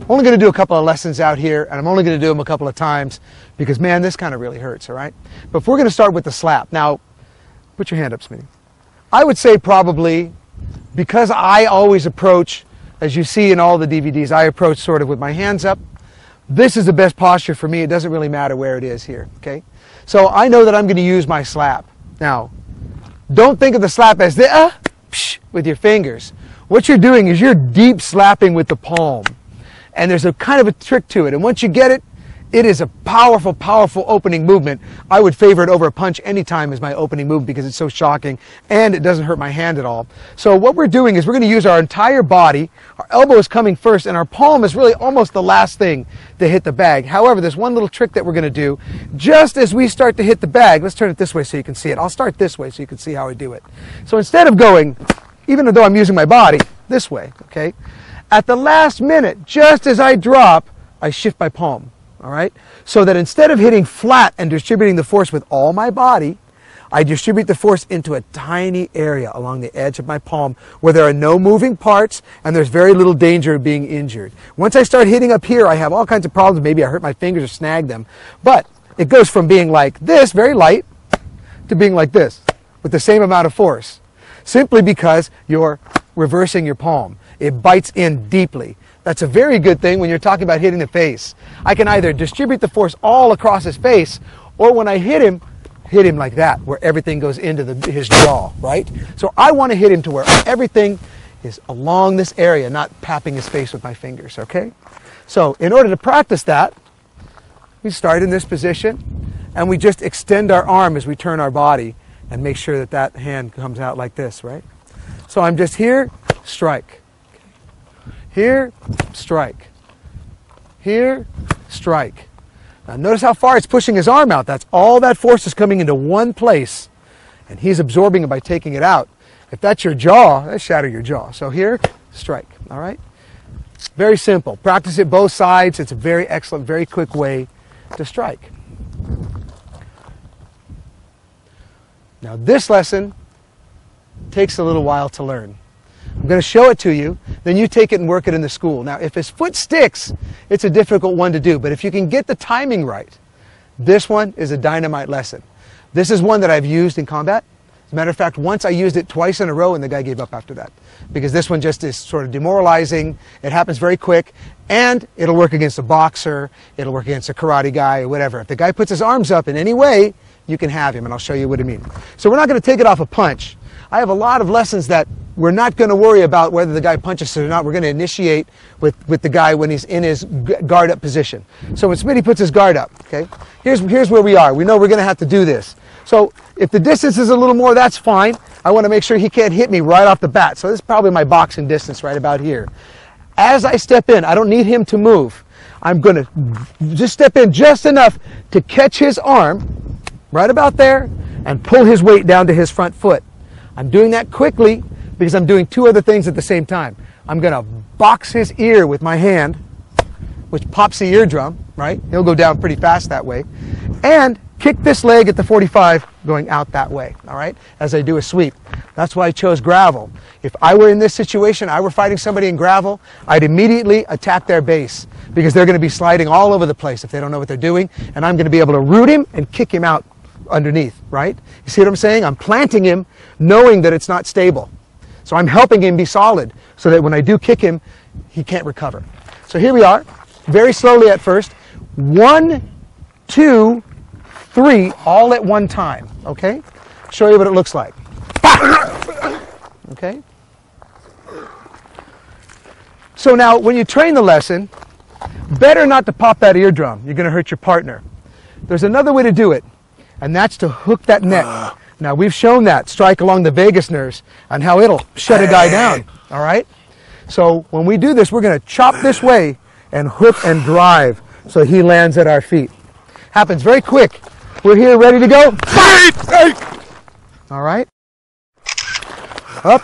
only going to do a couple of lessons out here, and I'm only going to do them a couple of times because, man, this kind of really hurts, all right? But we're going to start with the slap. Now, put your hand up, Smitty. I would say probably, because I always approach, as you see in all the DVDs, I approach sort of with my hands up. This is the best posture for me. It doesn't really matter where it is here, okay? So I know that I'm going to use my slap. Now, don't think of the slap as the with your fingers. What you're doing is you're deep slapping with the palm. And there's a kind of a trick to it. And once you get it, it is a powerful, powerful opening movement. I would favor it over a punch anytime as my opening move because it's so shocking and it doesn't hurt my hand at all. So what we're doing is we're going to use our entire body. Our elbow is coming first and our palm is really almost the last thing to hit the bag. However, there's one little trick that we're going to do. Just as we start to hit the bag, let's turn it this way so you can see it. I'll start this way so you can see how I do it. So instead of going, even though I'm using my body, this way, okay? At the last minute, just as I drop, I shift my palm. All right? So that instead of hitting flat and distributing the force with all my body, I distribute the force into a tiny area along the edge of my palm where there are no moving parts and there's very little danger of being injured. Once I start hitting up here, I have all kinds of problems. Maybe I hurt my fingers or snag them. But it goes from being like this, very light, to being like this with the same amount of force. Simply because you're reversing your palm. It bites in deeply. That's a very good thing when you're talking about hitting the face. I can either distribute the force all across his face, or when I hit him like that, where everything goes into his jaw, right? So I want to hit him to where everything is along this area, not tapping his face with my fingers, okay? So in order to practice that, we start in this position, and we just extend our arm as we turn our body and make sure that that hand comes out like this, right? So I'm just here, strike. Here, strike. Here, strike. Now notice how far it's pushing his arm out. That's all that force is coming into one place. And he's absorbing it by taking it out. If that's your jaw, that'll shatter your jaw. So here, strike. All right? Very simple. Practice it both sides. It's a very excellent, very quick way to strike. Now this lesson takes a little while to learn. I'm going to show it to you, then you take it and work it in the school. Now, if his foot sticks, it's a difficult one to do. But if you can get the timing right, this one is a dynamite lesson. This is one that I've used in combat. As a matter of fact, once I used it twice in a row and the guy gave up after that. Because this one just is sort of demoralizing. It happens very quick. And it'll work against a boxer. It'll work against a karate guy or whatever. If the guy puts his arms up in any way, you can have him. And I'll show you what I mean. So we're not going to take it off a punch. I have a lot of lessons that we're not going to worry about whether the guy punches us or not. We're going to initiate with the guy when he's in his guard up position. So when Smitty puts his guard up, okay, here's where we are. We know we're going to have to do this. So if the distance is a little more, that's fine. I want to make sure he can't hit me right off the bat. So this is probably my boxing distance right about here. As I step in, I don't need him to move. I'm going to just step in just enough to catch his arm right about there and pull his weight down to his front foot. I'm doing that quickly because I'm doing two other things at the same time. I'm going to box his ear with my hand, which pops the eardrum, right? He'll go down pretty fast that way. And kick this leg at the 45 going out that way, all right, as I do a sweep. That's why I chose gravel. If I were in this situation, I were fighting somebody in gravel, I'd immediately attack their base because they're going to be sliding all over the place if they don't know what they're doing, and I'm going to be able to root him and kick him out underneath, right? You see what I'm saying? I'm planting him knowing that it's not stable. So I'm helping him be solid so that when I do kick him, he can't recover. So here we are, very slowly at first. 1, 2, 3, all at one time, okay? Show you what it looks like. Okay? So now, when you train the lesson, better not to pop that eardrum. You're going to hurt your partner. There's another way to do it, and that's to hook that neck. Now, we've shown that, strike along the vagus nerves, and how it'll shut a guy down, all right? So when we do this, we're going to chop this way and hook and drive so he lands at our feet. Happens very quick. We're here ready to go. Fight! All right? Up.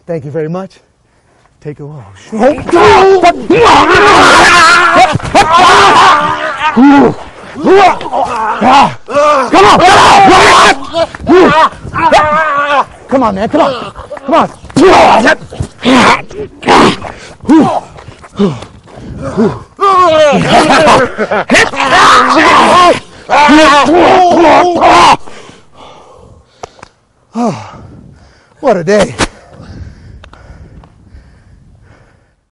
Thank you very much. Take a walk. Come on, man. Come on. Come on. Oh, what a day.